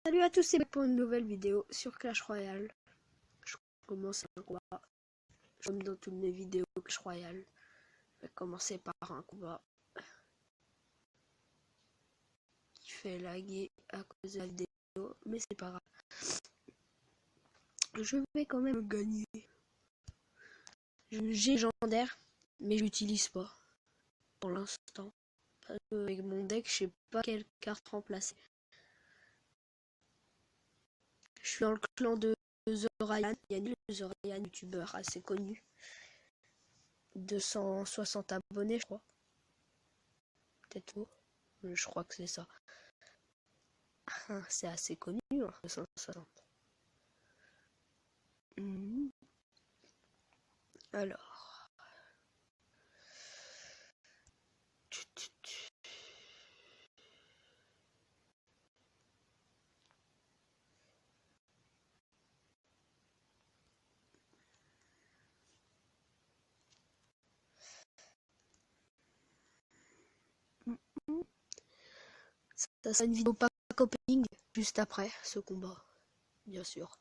Salut à tous, c'est pour une nouvelle vidéo sur Clash Royale. Je commence un combat. Comme dans toutes mes vidéos Clash Royale, je vais commencer par un combat qui fait laguer à cause de la vidéo, mais c'est pas grave. Je vais quand même gagner. J'ai légendaire, mais je l'utilise pas pour l'instant. Avec mon deck, je sais pas quelle carte remplacer. Je suis dans le clan de The Ryan. Il y a The Ryan, youtubeur assez connu. 260 abonnés, je crois. Peut-être faux. Je crois que c'est ça. C'est assez connu, hein, 260. Alors. Ça sera une vidéo pack opening juste après ce combat, bien sûr.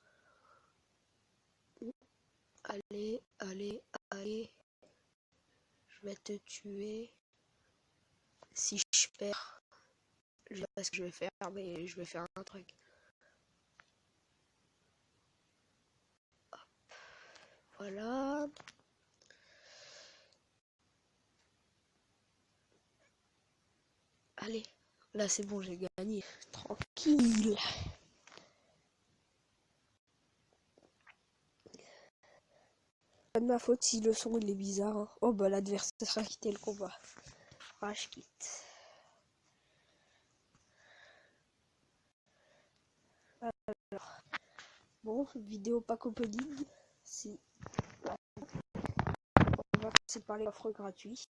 Allez, allez, allez. Je vais te tuer. Si je perds, je sais pas ce que je vais faire, mais je vais faire un truc. Hop. Voilà. Allez, là c'est bon, j'ai gagné. Tranquille. Pas de ma faute si le son il est bizarre. Hein. Oh bah l'adversaire a quitté le combat. Ah, je quitte. Alors, bon, vidéo pack opening. Si. On va passer par les offres gratuits.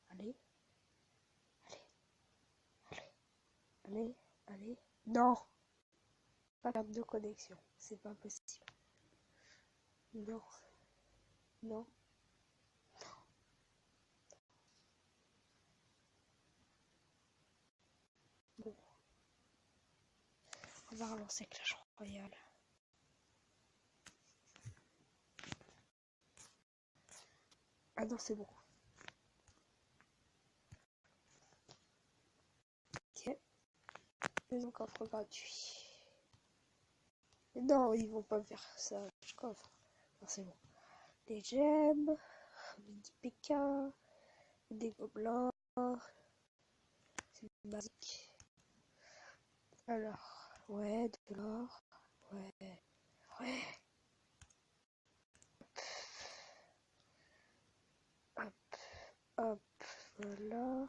Allez. Allez. Allez. Non. Pas carte de connexion. C'est pas possible. Non. Non. Bon. On va relancer Clash Royale. Ah non, c'est bon. Ok. Les coffres gratuits. Non, ils vont pas faire ça. Je coffre. Non, c'est bon. Des gemmes. Midi PK. Des gobelins. C'est basique. Alors, ouais, de l'or. Ouais. Ouais. Hop. Hop. Voilà.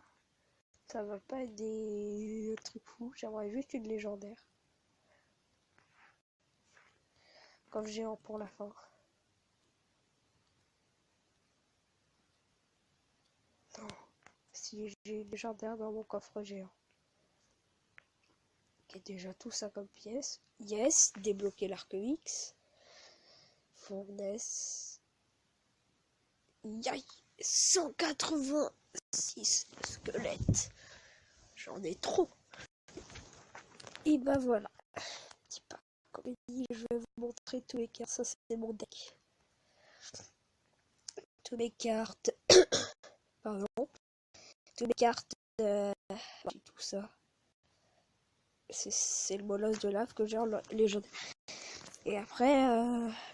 Ça va pas être des trucs fous. J'aimerais juste une légendaire. Comme géant pour la fin. Non. Si j'ai une légendaire dans mon coffre géant. Ok, déjà tout ça comme pièce. Yes. Débloquer l'arc X. Fournaise. Yay. 186 squelettes. J'en ai trop. Et bah voilà. Petit pas. Comme dit, je vais vous montrer tous les cartes. Ça c'est mon deck. Tous les cartes. Pardon. Tous les cartes. Tout ça. C'est le molosse de lave que j'ai en légendaire. Et après,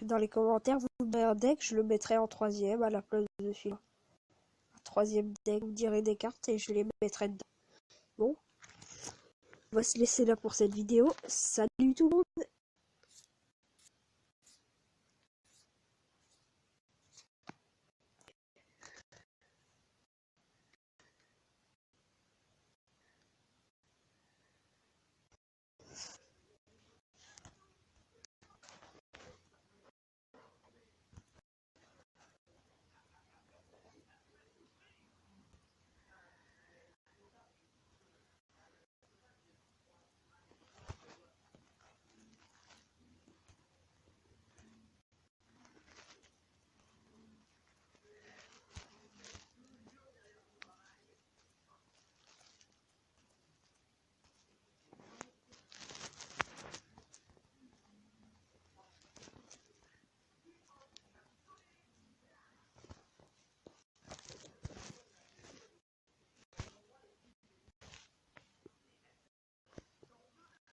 dans les commentaires, vous me donnez un deck, je le mettrai en troisième à la place de celui-là. Un troisième deck, vous me direz des cartes et je les mettrai dedans. Bon. On va se laisser là pour cette vidéo. Salut tout le monde!